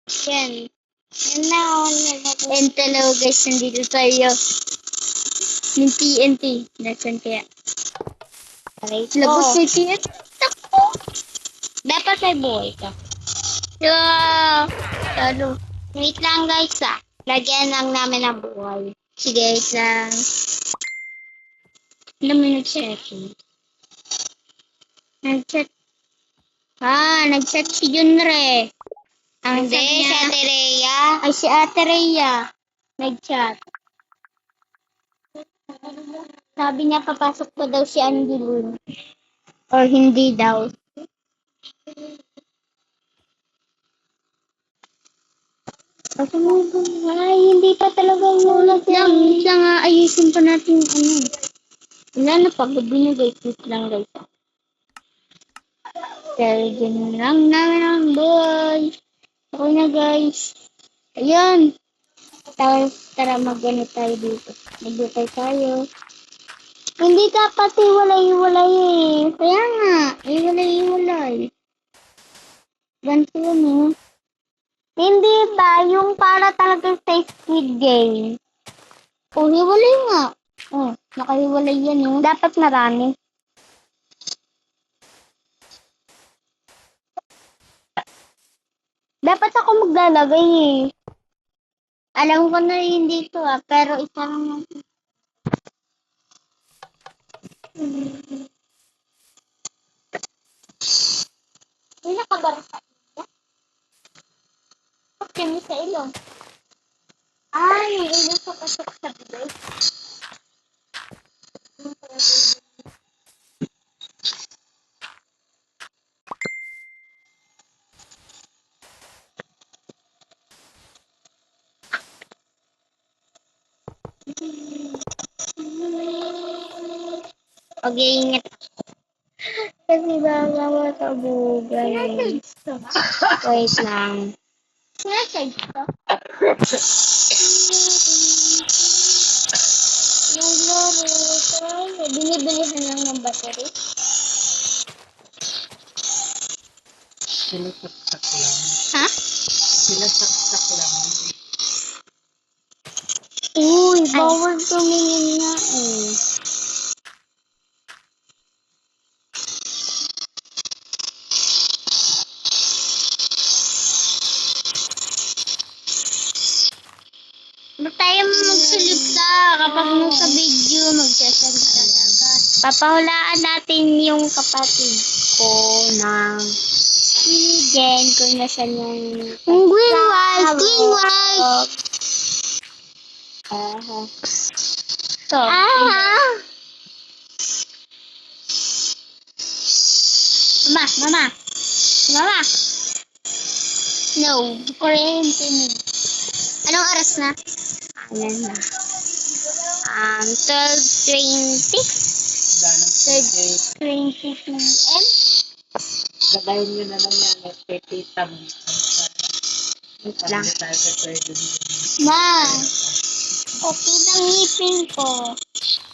Yan. Yan na ako nalagay. And hello guys, nandito tayo. Yung TNT. Nasaan kaya? Aray ko. Lagot kay TNT. Takbo. Dapat ay buhay ka. So, ano? Wait lang guys ah. Lagyan lang namin ang buhay. Sige, wait lang. Ilang minutes second? Nag-chat. Nag-chat si Junre. Ang Hindi, sabi si niya, Ate Rhea. ay si Ate Rhea. Nag-chat. Sabi niya papasok pa daw si Angelun. Or hindi daw. Kasi mo ay, hindi pa talaga muna siya. Siya nga, ayusin pa natin ano. Wala na pagod binigay. Quick lang guys. Kaya dyan lang namin ang boy. Okay na guys. Ayun. Tara mag-ano tayo dito. Magbutay tayo. Hindi dapat iwalay-iwalay eh. Kaya nga, iwalay-iwalay. Ganito yun eh. Hindi ba yung para talaga sa Squid Game? O, hiwalay nga. Oh, nakahiwalay yan eh. Dapat marami. Dapat ako maglalagay eh. Alam ko na yun dito ah, pero isa lang natin. Hindi nakabarasa. Okay, may sa ilong. Yung ilong ko pasok sa bibig. Okay, ingat. Kasi baka matabugan. Wait lang. Sinasage ko? Yung laro, binibilihan lang ng battery. Sinasaksak lang. Ha? Sinasaksak lang. Uy, bawal tumingin nga eh. Ba't tayo magsalita kapag nasa video magsasalita dagat? Papahulaan natin yung kapatid ko ng Jen kung nasan yung green white, green white. So, Mama. No, kuryente mo. Anong oras na? Ayan na. 12:20. 12:20 p.m. Gabayin nyo na lang yan. Nagpipita mo. Wait lang. Tayo sa pwede. Ma, okay lang ngipin ko.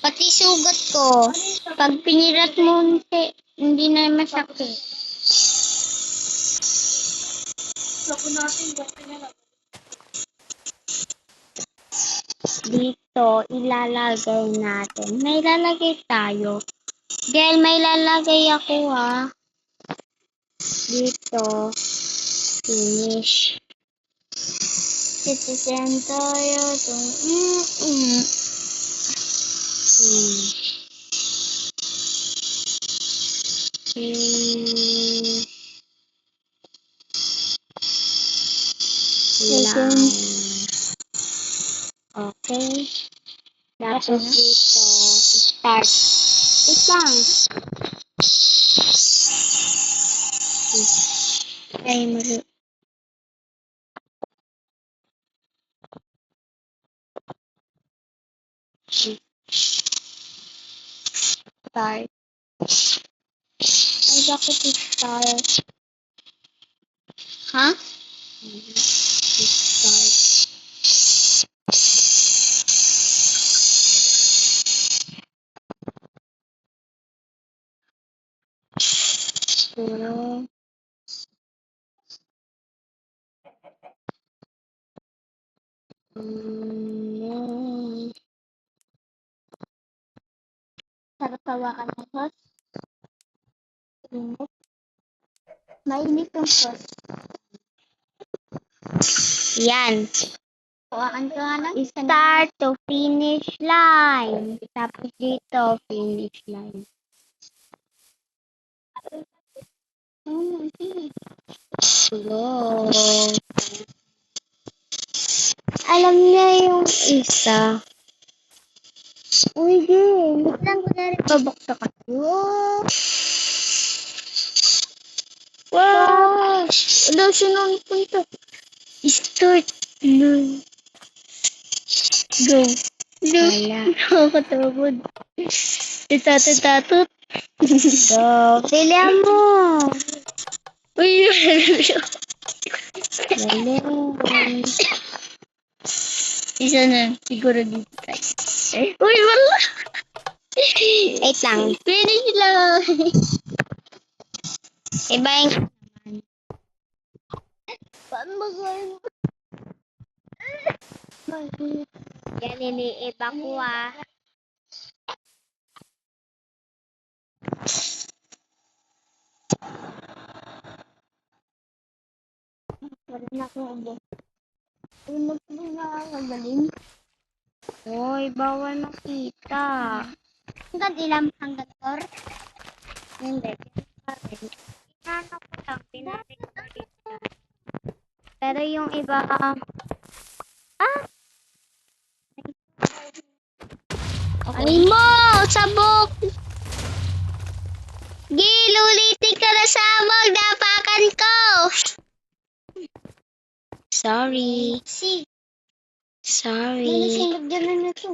Pati sugat ko. Pag pinirat mo, hindi na masakit. Dito, ilalagay natin. May lalagay tayo. Dahil may lalagay ako ha. Dito. Finish. Sisisend tayo itong lang. Okay. Tapos dito, start. Wait lang. Ay, mali. Start. Ay, bakit start? Ha? Start. Siguro. Mm. Sarap hawakan ng sauce. Init. Mainit yung sauce. Yan. Hawakan ko nga lang. Start to finish line. Tapos dito, finish line. Go. Alam niya yung isa. Uy, game. Wait lang, kunyari babakta ka. Wow! Wow! Wala siya nang punta. Start. No. Go. No. Wala. Nakakatabod. Titatot. Go. Pilihan mo. Uy, Galing. Isa na. Siguro dito tayo. Uy, wala. Wait lang. Finish lang. Iba yung... Paano magaling? Yan, iniiba ko ah. Wala na akong ubo. Unog na nakakagaling. Hoy, bawal makita. Hanggang ilang hanggang or? Hindi. Pinano ko lang, pinarecord ito. Pero yung iba, Ay mo! Sabok! Gil, ulitin ka na sabog! Napakan ko! Sorry. Sorry. Nalasingag dyan na ito.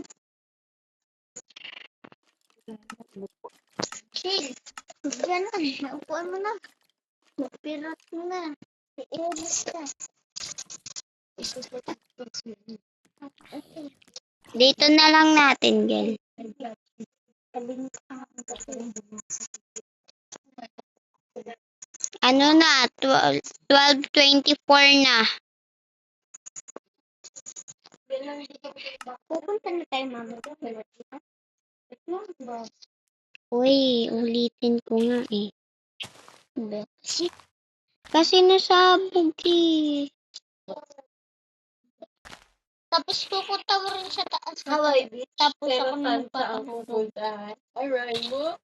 Gil, dyan na. Naupuan mo na. Magpirot mo na. I-edit ka. Dito na lang natin, Gil. Ano na? 12:24 na. Pupunta na tayo, mama. Uy, ulitin ko nga eh. Hindi. Kasi nasabog eh. Tapos pupunta mo rin sa taas. Hawaii Beach. Tapos ako nang pupunta. Alright mo.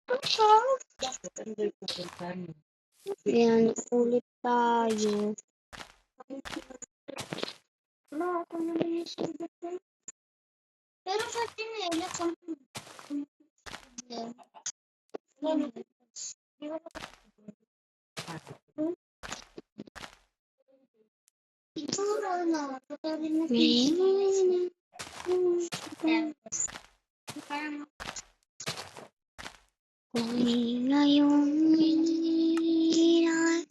Yan, ulit tayo. Wala ako naman yung sagot ko. Pero sa tinila, Kung ngayong hirap.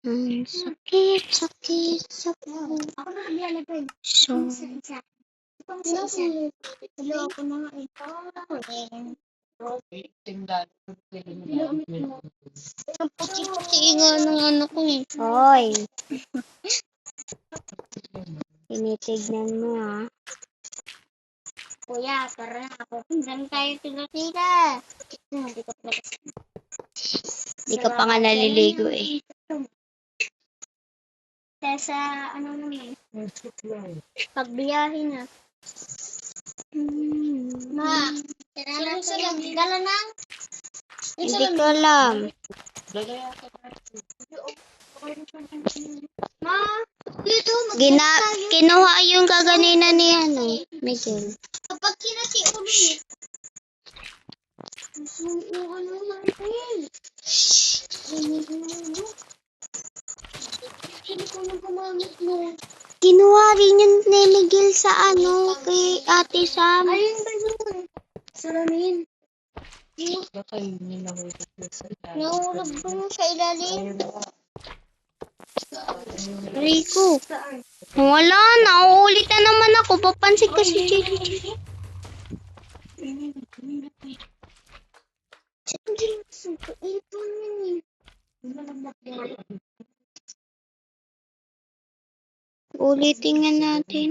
Ang sakit sa puso. So, ako na nga eh. Ang puti-puti nga ng ano ko eh. Hoy. Tinitignan mo ah. Kuya, tara na ako. Saan tayo tinatira? Di ka pa nga naliligo eh. Kaya sa ano naman. Pagbiyahe na. Ma, tira na sa gala na. Hindi ko alam. Ma, dito kinuha yung kaganina ni ano, Miguel. Kapag kinati ulo niya. Kinuha rin yun ni Miguel sa ano, kay Ate Sam. Ayun ba yun? Salamin. Nahulog ba mo sa ilalim? Rico. Wala, nauulit na naman ako. Papansin ko si Jerry. Ulitin nga natin.